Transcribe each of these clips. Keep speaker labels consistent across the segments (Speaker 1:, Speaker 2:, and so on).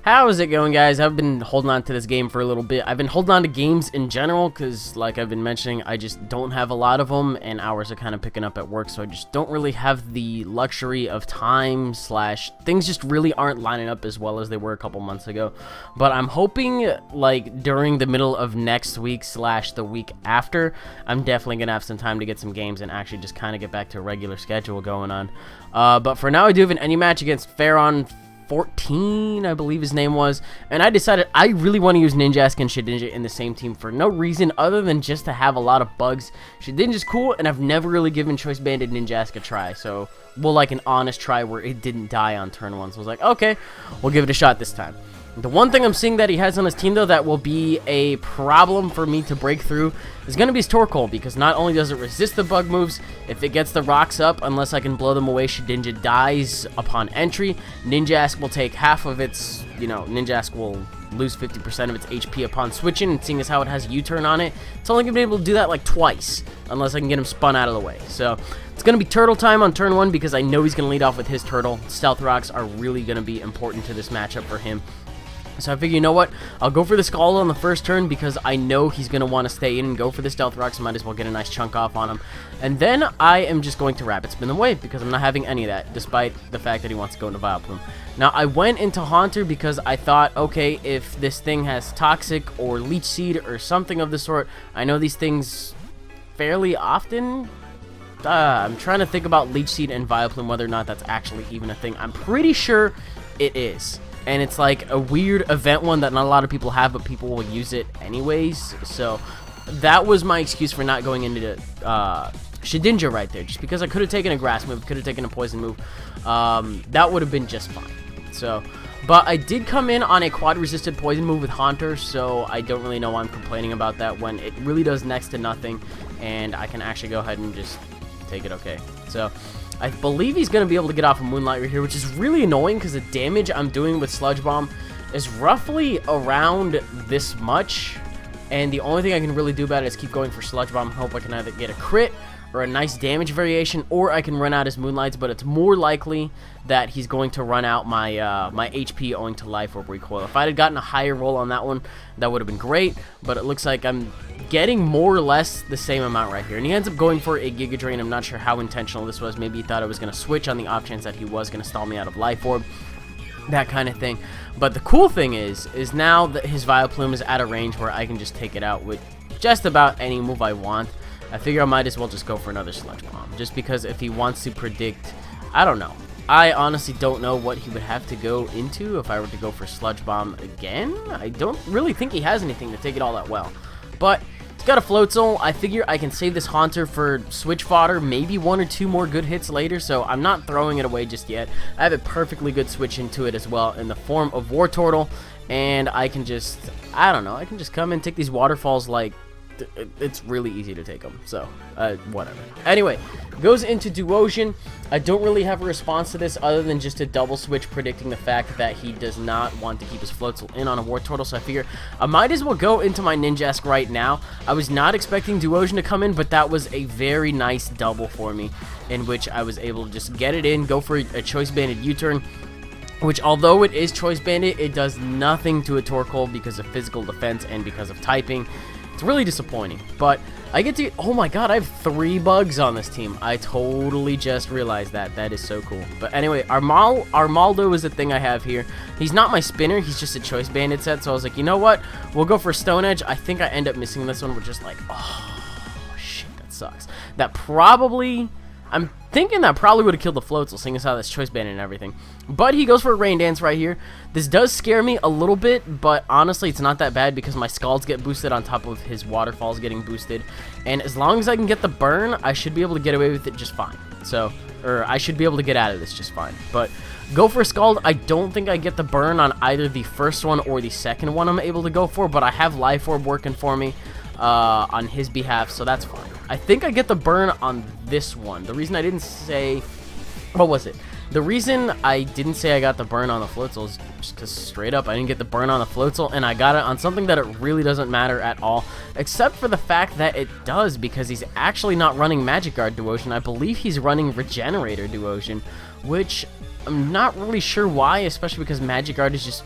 Speaker 1: How's it going, guys? I've been holding on to this game for a little bit. I've been holding on to games in general because, like I've been mentioning, I just don't have a lot of them, and hours are kind of picking up at work, so I just don't really have the luxury of time / things just really aren't lining up as well as they were a couple months ago. But I'm hoping, like, during the middle of next week / the week after, I'm definitely going to have some time to get some games and actually just kind of get back to a regular schedule going on. But for now, I do have an any match against Pharaon14, I believe his name was, and I decided I really want to use Ninjask and Shedinja in the same team for no reason other than just to have a lot of bugs. Shedinja's cool, and I've never really given Choice Banded Ninjask a try, so, well, like an honest try where it didn't die on turn 1, so I was like, okay, we'll give it a shot this time. The one thing I'm seeing that he has on his team, though, that will be a problem for me to break through is going to be his Torkoal, because not only does it resist the bug moves, if it gets the rocks up, unless I can blow them away, Shedinja dies upon entry. Ninjask will take half of its, Ninjask will lose 50% of its HP upon switching, and seeing as how it has a U-turn on it, it's only going to be able to do that like twice, unless I can get him spun out of the way. So it's going to be turtle time on turn 1, because I know he's going to lead off with his turtle. Stealth rocks are really going to be important to this matchup for him. So I figure, you know what, I'll go for the Scald on the first turn because I know he's going to want to stay in and go for the Stealth Rocks, so might as well get a nice chunk off on him. And then I am just going to Rapid Spin the Wave because I'm not having any of that, despite the fact that he wants to go into Vileplume. Now, I went into Haunter because I thought, okay, if this thing has Toxic or Leech Seed or something of the sort, I know these things fairly often. I'm trying to think about Leech Seed and Vileplume, whether or not that's actually even a thing. I'm pretty sure it is. And it's like a weird event one that not a lot of people have, but people will use it anyways. So that was my excuse for not going into Shedinja right there. Just because I could have taken a grass move, could have taken a poison move. That would have been just fine. So, but I did come in on a quad resisted poison move with Haunter, so I don't really know why I'm complaining about that when it really does next to nothing. And I can actually go ahead and just take it okay. So I believe he's going to be able to get off a Moonlight right here, which is really annoying because the damage I'm doing with Sludge Bomb is roughly around this much, and the only thing I can really do about it is keep going for Sludge Bomb, hope I can either get a crit or a nice damage variation, or I can run out his Moonlights, but it's more likely that he's going to run out my my HP owing to Life Orb Recoil. If I had gotten a higher roll on that one, that would have been great, but it looks like I'm getting more or less the same amount right here. And he ends up going for a Giga Drain. I'm not sure how intentional this was. Maybe he thought I was going to switch on the off chance that he was going to stall me out of Life Orb, that kind of thing. But the cool thing is now that his Vileplume is at a range where I can just take it out with just about any move I want. I figure I might as well just go for another Sludge Bomb, just because if he wants to predict, I don't know. I honestly don't know what he would have to go into if I were to go for Sludge Bomb again. I don't really think he has anything to take it all that well. But he's got a Floatzel. I figure I can save this Haunter for switch fodder, maybe 1 or 2 more good hits later, so I'm not throwing it away just yet. I have a perfectly good switch into it as well in the form of Wartortle, and I can just, I don't know, I can just come and take these waterfalls like, it's really easy to take them, so whatever. Anyway, goes into Duosion. I don't really have a response to this other than just a double switch predicting the fact that he does not want to keep his Floatzel in on a Wartortle, so I figure I might as well go into my Ninjask right now. I was not expecting Duosion to come in, but that was a very nice double for me, in which I was able to just get it in, go for a Choice Banded U-turn, which, although it is Choice Banded, it does nothing to a Torkoal because of physical defense and because of typing. It's really disappointing, but I get to, oh my god, I have 3 bugs on this team. I totally just realized that. That is so cool. But anyway, Armaldo is the thing I have here. He's not my spinner, he's just a Choice Banded set, so I was like, you know what, we'll go for Stone Edge. I think I end up missing this one, which is like, oh, shit, that sucks. That probably, I'm thinking that probably would have killed the Floatzel, seeing as how that's Choice Banded and everything. But he goes for a Rain Dance right here. This does scare me a little bit, but honestly, it's not that bad because my Scalds get boosted on top of his Waterfalls getting boosted. And as long as I can get the burn, I should be able to get away with it just fine. So, or I should be able to get out of this just fine. But go for a Scald. I don't think I get the burn on either the first one or the second one I'm able to go for, but I have Life Orb working for me on his behalf, so that's fine. I think I get the burn on this one. The reason I didn't say, what was it? The reason I didn't say I got the burn on the Floatzel is just because straight up I didn't get the burn on the Floatzel, and I got it on something that it really doesn't matter at all, except for the fact that it does, because he's actually not running Magic Guard Duosion. I believe he's running Regenerator Duosion, which I'm not really sure why, especially because Magic Guard is just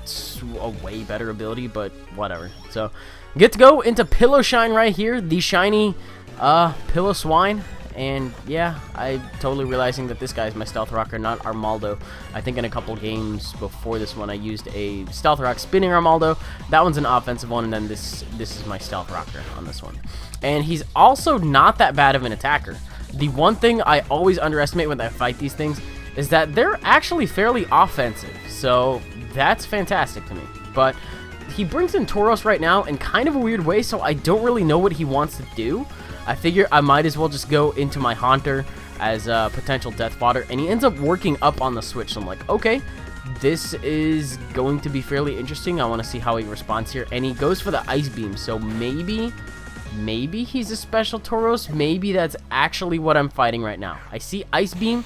Speaker 1: That's a way better ability, but whatever. So, get to go into Pillow Shine right here, the shiny Pillow Swine. And yeah, I'm totally realizing that this guy is my Stealth Rocker, not Armaldo. I think in a couple games before this one, I used a Stealth Rock spinning Armaldo. That one's an offensive one, and then this is my Stealth Rocker on this one. And he's also not that bad of an attacker. The one thing I always underestimate when I fight these things is that they're actually fairly offensive. So that's fantastic to me. But he brings in Tauros right now in kind of a weird way, so I don't really know what he wants to do. I figure I might as well just go into my Haunter as a potential death fodder, and he ends up working up on the switch, so I'm like, okay, this is going to be fairly interesting. I want to see how he responds here, and he goes for the Ice Beam, so maybe he's a special Tauros. Maybe that's actually what I'm fighting right now. I see Ice Beam,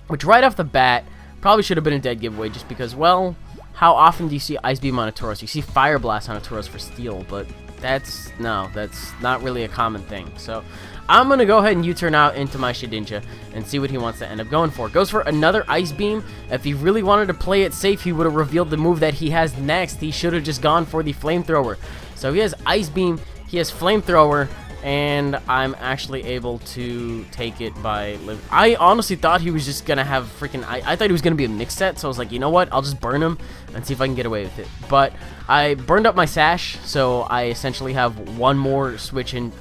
Speaker 1: which right off the bat probably should have been a dead giveaway just because, well, how often do you see Ice Beam on a Tauros? You see Fire Blast on a Tauros for Steel, but that's not really a common thing. So I'm going to go ahead and U-turn out into my Shedinja and see what he wants to end up going for. Goes for another Ice Beam. If he really wanted to play it safe, he would have revealed the move that he has next. He should have just gone for the Flamethrower. So he has Ice Beam, he has Flamethrower, and I'm actually able to take it by... I honestly thought he was just going to have freaking... I thought he was going to be a mix set, so I was like, you know what? I'll just burn him and see if I can get away with it. But I burned up my Sash, so I essentially have one more switch, and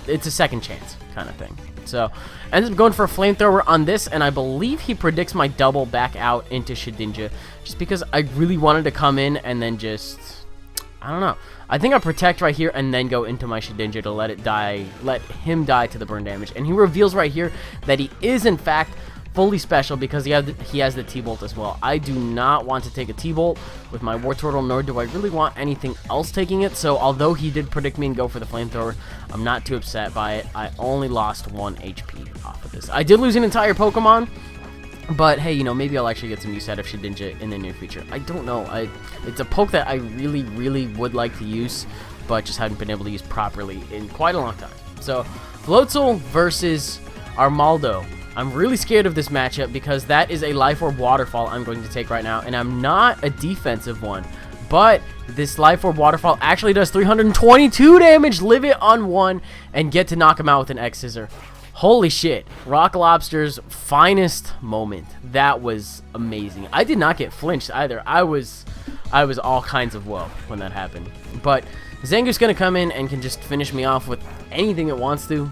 Speaker 1: it's a second chance kind of thing. So I ended up going for a Flamethrower on this, and I believe he predicts my double back out into Shedinja, just because I really wanted to come in and then just... I don't know. I think I protect right here and then go into my Shedinja to let him die to the burn damage. And he reveals right here that he is in fact fully special because he has the T-Bolt as well. I do not want to take a T-Bolt with my War Turtle, nor do I really want anything else taking it. So although he did predict me and go for the Flamethrower, I'm not too upset by it. I only lost 1 HP off of this. I did lose an entire Pokemon, but hey, you know, maybe I'll actually get some use out of Shedinja in the near future. I don't know. It's a poke that I really, really would like to use, but just haven't been able to use properly in quite a long time. So, Floatzel versus Armaldo. I'm really scared of this matchup because that is a Life Orb Waterfall I'm going to take right now, and I'm not a defensive one. But this Life Orb Waterfall actually does 322 damage, live it on 1, and get to knock him out with an X-Scissor. Holy shit, Rock Lobster's finest moment. That was amazing. I did not get flinched either. I was all kinds of low when that happened. But Zangoose gonna come in and can just finish me off with anything it wants to.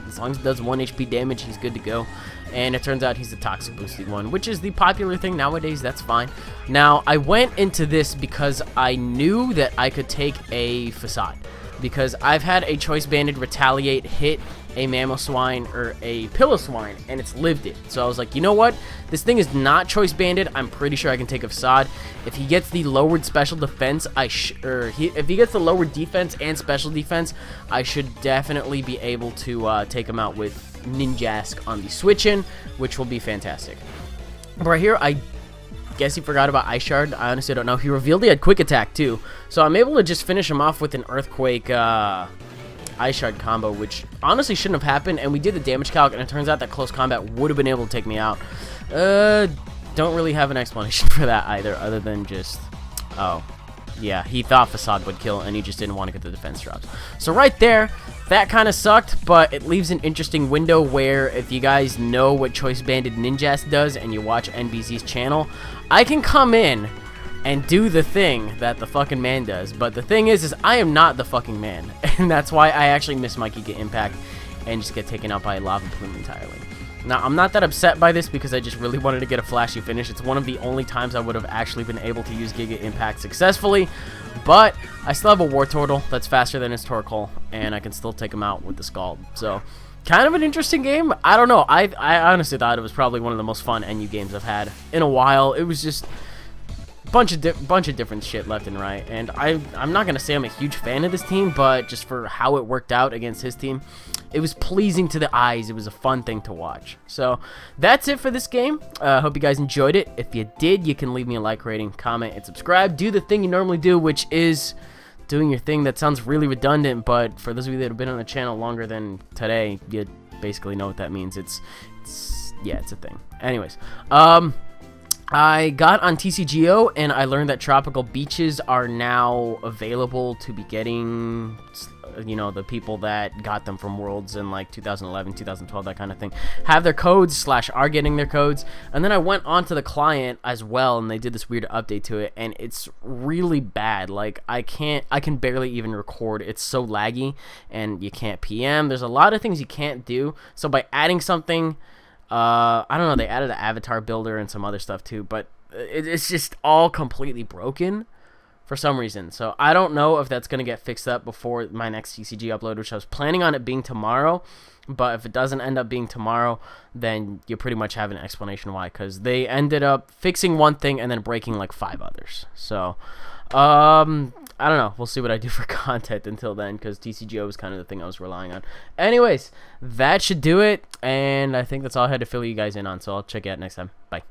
Speaker 1: As long as it does 1 HP damage, he's good to go. And it turns out he's the Toxic Boosted one, which is the popular thing nowadays. That's fine. Now, I went into this because I knew that I could take a Facade. Because I've had a Choice Banded Retaliate hit a Mamoswine or a Piloswine, and it's lived it. So I was like, you know what? This thing is not Choice Banded. I'm pretty sure I can take a Facade. If he gets the lowered special defense, if he gets the lowered defense and special defense, I should definitely be able to take him out with Ninjask on the switch-in, which will be fantastic. But right here, I guess he forgot about Ice Shard. I honestly don't know. He revealed he had Quick Attack too, so I'm able to just finish him off with an Earthquake Ice Shard combo, which honestly shouldn't have happened, and we did the damage calc, and it turns out that close combat would have been able to take me out. Don't really have an explanation for that either, other than just, oh, yeah, he thought Facade would kill, and he just didn't want to get the defense drops. So right there, that kind of sucked, but it leaves an interesting window where if you guys know what Choice Banded Ninjas does and you watch NBZ's channel, I can come in and do the thing that the fucking man does. But the thing is I am not the fucking man, and that's why I actually miss my Giga Impact and just get taken out by a Lava Plume entirely. Now, I'm not that upset by this because I just really wanted to get a flashy finish. It's one of the only times I would have actually been able to use Giga Impact successfully, but I still have a War Turtle that's faster than his Torkoal, and I can still take him out with the Scald. So, kind of an interesting game. I don't know. I honestly thought it was probably one of the most fun NU games I've had in a while. It was just bunch of different shit left and right, and I'm not gonna say I'm a huge fan of this team, but just for how it worked out against his team, it was pleasing to the eyes. It was a fun thing to watch. So that's it for this game. Hope you guys enjoyed it. If you did, you can leave me a like, rating, comment, and subscribe. Do the thing you normally do, which is doing your thing. That sounds really redundant, but for those of you that have been on the channel longer than today, you basically know what that means. Yeah, it's a thing. Anyways, I got on TCGO and I learned that tropical beaches are now available to be getting, you know, the people that got them from Worlds in like 2011, 2012, that kind of thing, have their codes / are getting their codes. And then I went onto the client as well, and they did this weird update to it, and it's really bad. Like I can barely even record. It's so laggy, and you can't PM. There's a lot of things you can't do. So by adding something, I don't know, they added an avatar builder and some other stuff too, but it's just all completely broken for some reason. So I don't know if that's going to get fixed up before my next TCG upload, which I was planning on it being tomorrow. But if it doesn't end up being tomorrow, then you pretty much have an explanation why, because they ended up fixing one thing and then breaking like 5 others. So I don't know. We'll see what I do for content until then, because TCGO was kind of the thing I was relying on. Anyways, that should do it, and I think that's all I had to fill you guys in on, so I'll check you out next time. Bye.